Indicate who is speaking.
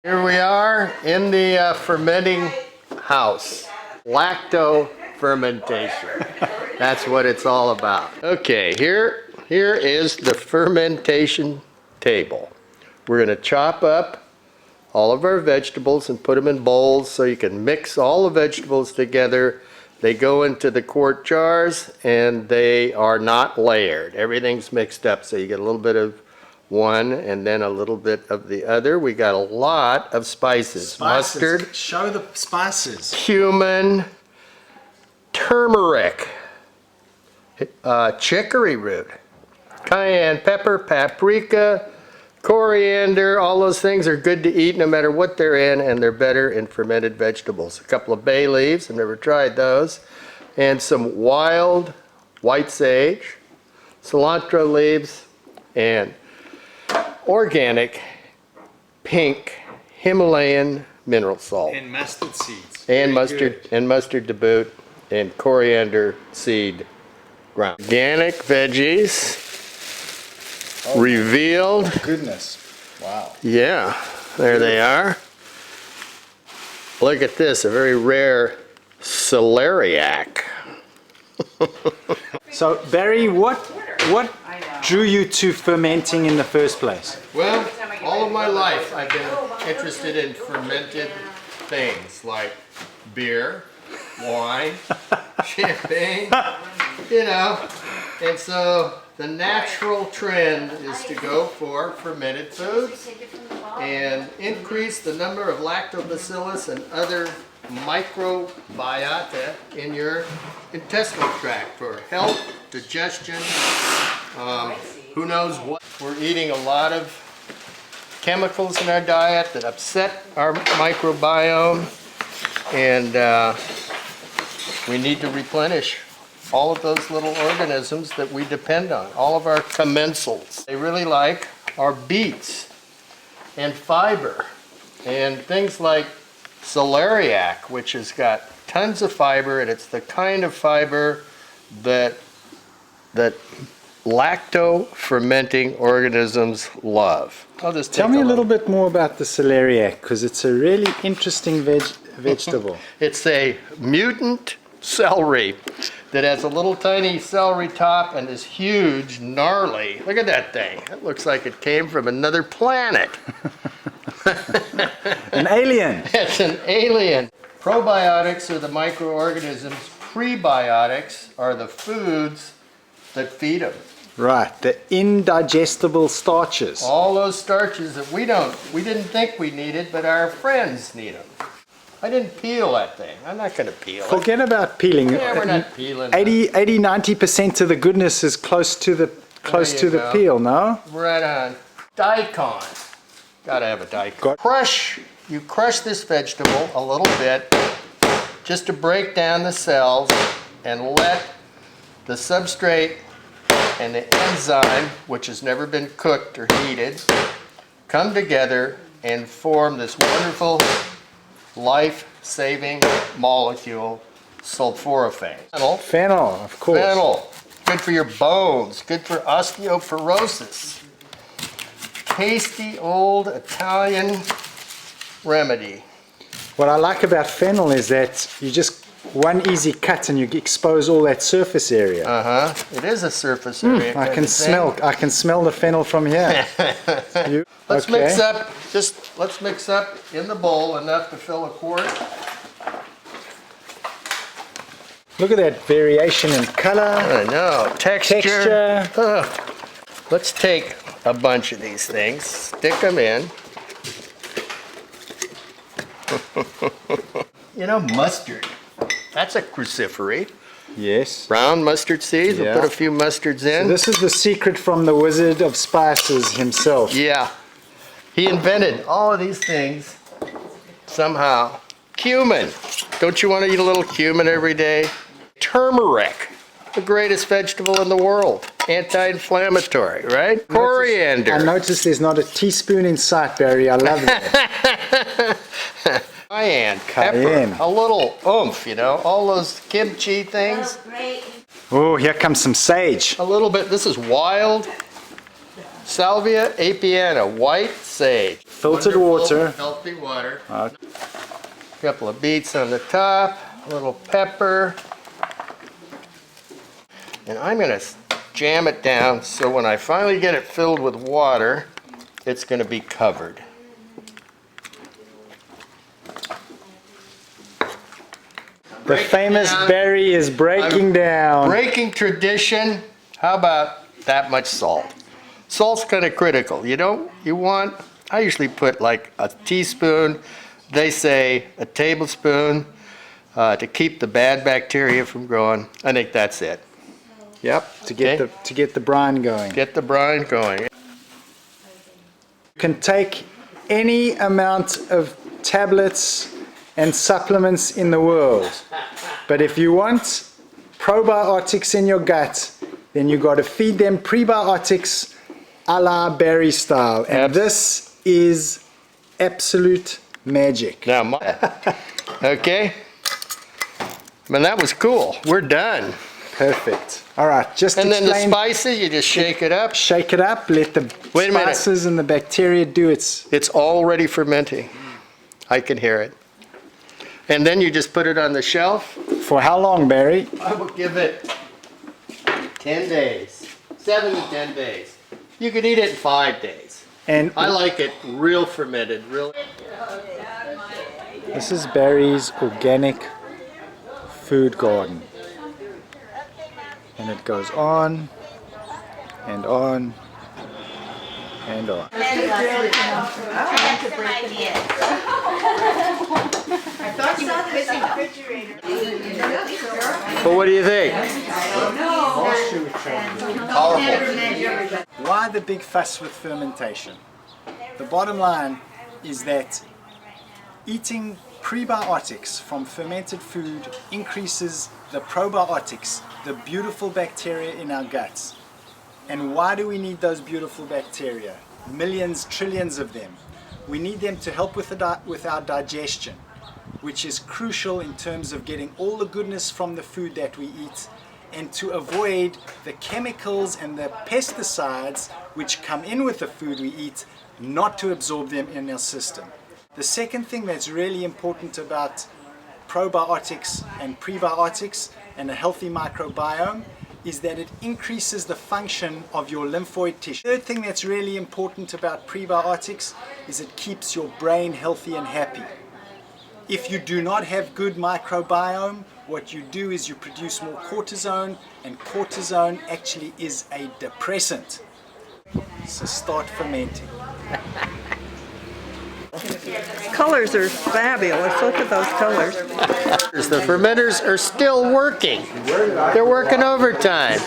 Speaker 1: Here we are in the fermenting house. Lacto fermentation. That's what it's all about. Okay, here is the fermentation table. We're going to chop up all of our vegetables and put them in bowls so you can mix all the vegetables together. They go into the quart jars and they are not layered. Everything's mixed up, so you get a little bit of one and then a little bit of the other. We got a lot of spices. Mustard.
Speaker 2: Show the spices.
Speaker 1: Cumin, turmeric, chicory root, cayenne pepper, paprika, coriander. All those things are good to eat no matter what they're in, and they're better in fermented vegetables. A couple of bay leaves, I've never tried those, and some wild white sage, cilantro leaves, and organic pink Himalayan mineral salt.
Speaker 2: And mustard seeds.
Speaker 1: And mustard to boot, and coriander seed ground. Organic veggies.
Speaker 2: Oh,
Speaker 1: revealed.
Speaker 2: Goodness. Wow.
Speaker 1: Yeah, there they are. Look at this, a very rare celeriac.
Speaker 2: So Barry, what drew you to fermenting in the first place?
Speaker 1: Well, all of my life I've been interested in fermented things like beer, wine, champagne, you know, and so the natural trend is to go for fermented foods and increase the number of lactobacillus and other microbiota in your intestinal tract for health, digestion, who knows what. We're eating a lot of chemicals in our diet that upset our microbiome, and we need to replenish all of those little organisms that we depend on, all of our commensals. They really like our beets and fiber and things like celeriac, which has got tons of fiber, and it's the kind of fiber that lacto-fermenting organisms love. I'll just
Speaker 2: Tell me a little bit more about the celeriac, because it's a really interesting vegetable.
Speaker 1: It's a mutant celery that has a little tiny celery top and is huge, gnarly. Look at that thing. It looks like it came from another planet.
Speaker 2: An alien.
Speaker 1: It's an alien. Probiotics are the microorganisms. Prebiotics are the foods that feed them.
Speaker 2: Right, the indigestible starches.
Speaker 1: All those starches that we didn't think we needed, but our friends need them. I didn't peel that thing. I'm not going to peel it.
Speaker 2: Forget about peeling.
Speaker 1: Yeah, we're not peeling.
Speaker 2: 90% of the goodness is close to the peel, no?
Speaker 1: Right on. Daikon. Gotta have a daikon. You crush this vegetable a little bit just to break down the cells and let the substrate and the enzyme, which has never been cooked or heated, come together and form this wonderful life-saving molecule, sulforaphane.
Speaker 2: Fennel, of course.
Speaker 1: Fennel, good for your bones, good for osteoporosis. Tasty old Italian remedy.
Speaker 2: What I like about fennel is that you just one easy cut and you expose all that surface area.
Speaker 1: It is a surface area.
Speaker 2: I can smell the fennel from here.
Speaker 1: Let's mix up. Let's mix up in the bowl enough to fill a quart.
Speaker 2: Look at that variation in color.
Speaker 1: I know. Texture. Let's take a bunch of these things, stick them in. You know, mustard. That's a crucifery.
Speaker 2: Yes.
Speaker 1: Brown mustard seeds.
Speaker 2: Yeah.
Speaker 1: We'll put a few mustards in.
Speaker 2: So this is the secret from the Wizard of Spices himself.
Speaker 1: Yeah. He invented all of these things somehow. Cumin. Don't you want to eat a little cumin every day? Turmeric. The greatest vegetable in the world. Anti-inflammatory, right? Coriander.
Speaker 2: I noticed there's not a teaspoon in sight, Barry. I love that.
Speaker 1: Cayenne, pepper, a little oomph, you know, all those kimchi things.
Speaker 2: Oh, here comes some sage.
Speaker 1: A little bit, this is wild Salvia apiana, white sage.
Speaker 2: Filtered
Speaker 1: Wonderful,
Speaker 2: water.
Speaker 1: Healthy water.
Speaker 2: Uh,
Speaker 1: Couple of beets on the top, a little pepper. And I'm gonna jam it down so when I finally get it filled with water, it's gonna be covered.
Speaker 2: The famous berry is breaking down.
Speaker 1: Breaking tradition. How about that much salt? Salt's kind of critical. You want, I usually put like a teaspoon, they say a tablespoon, to keep the bad bacteria from growing. I think that's it.
Speaker 2: Yep, to get the brine going.
Speaker 1: Get the brine going.
Speaker 2: You can take any amount of tablets and supplements in the world, but if you want probiotics in your gut, then you got to feed them prebiotics a la berry style, and this is absolute magic.
Speaker 1: Now, okay. Man, that was cool. We're done.
Speaker 2: Perfect. All right, just
Speaker 1: And then the
Speaker 2: explain.
Speaker 1: spices, you just shake it up.
Speaker 2: Shake it up, let the
Speaker 1: Wait a minute.
Speaker 2: spices and the bacteria do its.
Speaker 1: It's already fermenting. I can hear it. And then you just put it on the shelf.
Speaker 2: For how long, Barry?
Speaker 1: I will give it 10 days, 7 to 10 days. You could eat it in 5 days.
Speaker 2: And
Speaker 1: I like it real fermented, real.
Speaker 2: this is Barry's organic food garden. And it goes on and on and on.
Speaker 1: But what do you think? Powerful.
Speaker 2: Why the big fuss with fermentation? The bottom line is that eating prebiotics from fermented food increases the probiotics, the beautiful bacteria in our guts. And why do we need those beautiful bacteria? Millions, trillions of them. We need them to help with our digestion, which is crucial in terms of getting all the goodness from the food that we eat, and to avoid the chemicals and the pesticides which come in with the food we eat, not to absorb them in our system. The second thing that's really important about probiotics and prebiotics and a healthy microbiome is that it increases the function of your lymphoid tissue. The third thing that's really important about prebiotics is it keeps your brain healthy and happy. If you do not have good microbiome, what you do is you produce more cortisone, and cortisone actually is a depressant. So start fermenting.
Speaker 3: Colors are fabulous. Look at those colors.
Speaker 1: The fermenters are still working. They're working overtime.